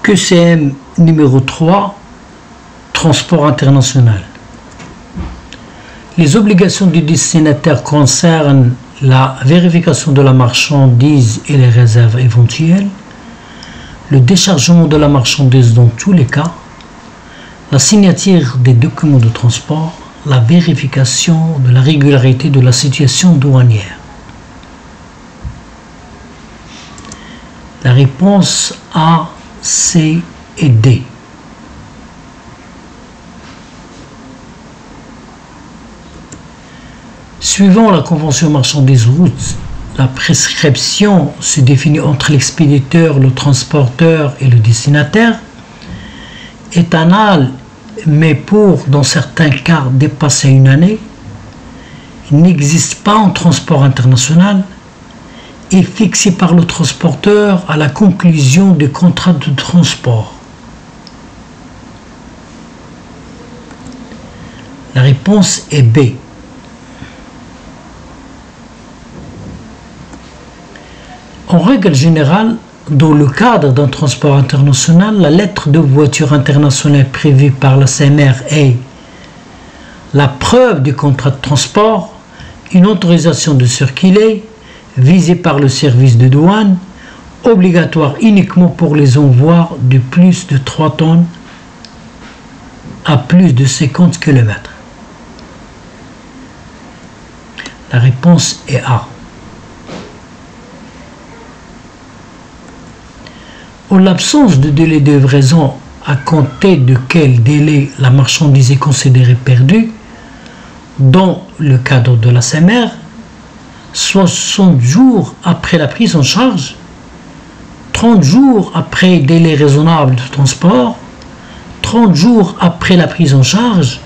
QCM numéro 3, transport international. Les obligations du destinataire concernent la vérification de la marchandise et les réserves éventuelles, le déchargement de la marchandise dans tous les cas, la signature des documents de transport, la vérification de la régularité de la situation douanière. La réponse A, C et D. Suivant la convention marchandises route, la prescription se définit entre l'expéditeur, le transporteur et le destinataire, est annuelle, mais pour, dans certains cas, dépasser une année, il n'existe pas en transport international, est fixé par le transporteur à la conclusion du contrat de transport. La réponse est B. En règle générale, dans le cadre d'un transport international, la lettre de voiture internationale prévue par la CMR est la preuve du contrat de transport, une autorisation de circuler, visée par le service de douane, obligatoire uniquement pour les envois de plus de 3 tonnes à plus de 50 km. La réponse est A. En l'absence de délai de livraison, à compter de quel délai la marchandise est considérée perdue, dans le cadre de la CMR, 60 jours après la prise en charge, 30 jours après délai raisonnable de transport, 30 jours après la prise en charge,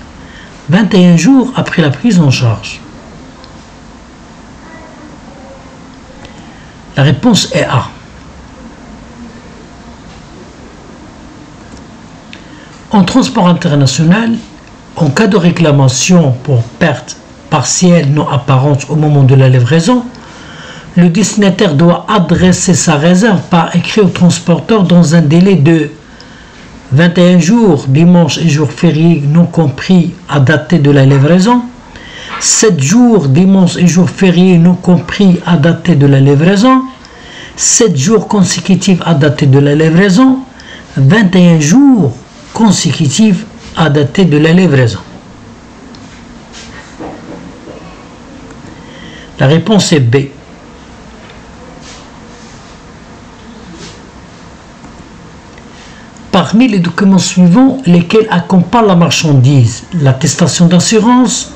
21 jours après la prise en charge. La réponse est A. En transport international, en cas de réclamation pour perte partielle non apparente au moment de la livraison, le destinataire doit adresser sa réserve par écrit au transporteur dans un délai de 21 jours, dimanche et jours fériés non compris à dater de la livraison, 7 jours, dimanche et jours fériés non compris à dater de la livraison, 7 jours consécutifs à dater de la livraison, 21 jours consécutifs à dater de la livraison. La réponse est B. Parmi les documents suivants, lesquels accompagnent la marchandise, l'attestation d'assurance,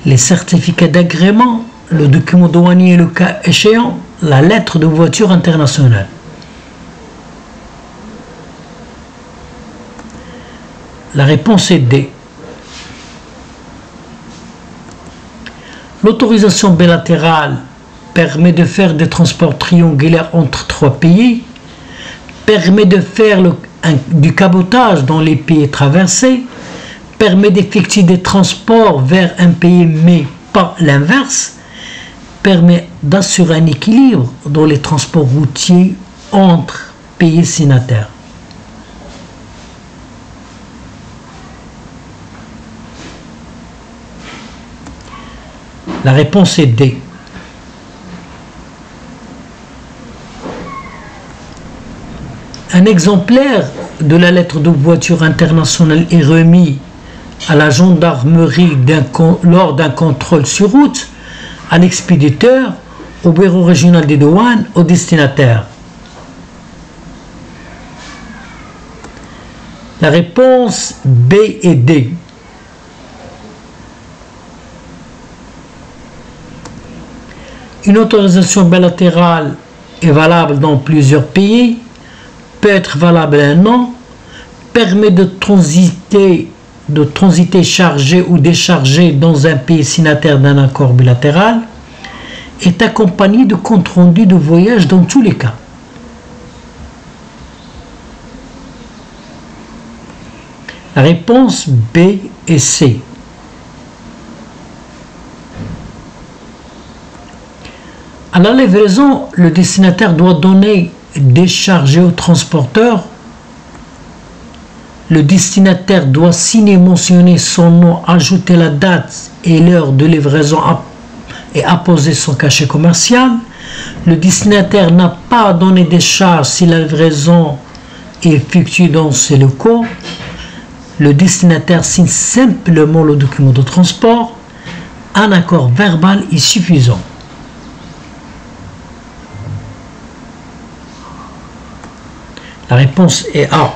les certificats d'agrément, le document douanier le cas échéant, la lettre de voiture internationale. La réponse est D. L'autorisation bilatérale permet de faire des transports triangulaires entre 3 pays, permet de faire du cabotage dans les pays traversés, permet d'effectuer des transports vers un pays mais pas l'inverse, permet d'assurer un équilibre dans les transports routiers entre pays signataires. La réponse est D. Un exemplaire de la lettre de voiture internationale est remis à la gendarmerie lors d'un contrôle sur route, à l'expéditeur, au bureau régional des douanes, au destinataire. La réponse B et D. Une autorisation bilatérale est valable dans plusieurs pays, peut être valable un an, permet de transiter chargé ou déchargé dans un pays signataire d'un accord bilatéral, est accompagné de compte rendu de voyage dans tous les cas. La réponse B et C. À la livraison, le destinataire doit donner décharger au transporteur Le destinataire doit signer, mentionner son nom, ajouter la date et l'heure de livraison et apposer son cachet commercial. Le destinataire n'a pas à donner des charges si la livraison est effectuée dans ses locaux. Le destinataire signe simplement le document de transport. Un accord verbal est suffisant. La réponse est A.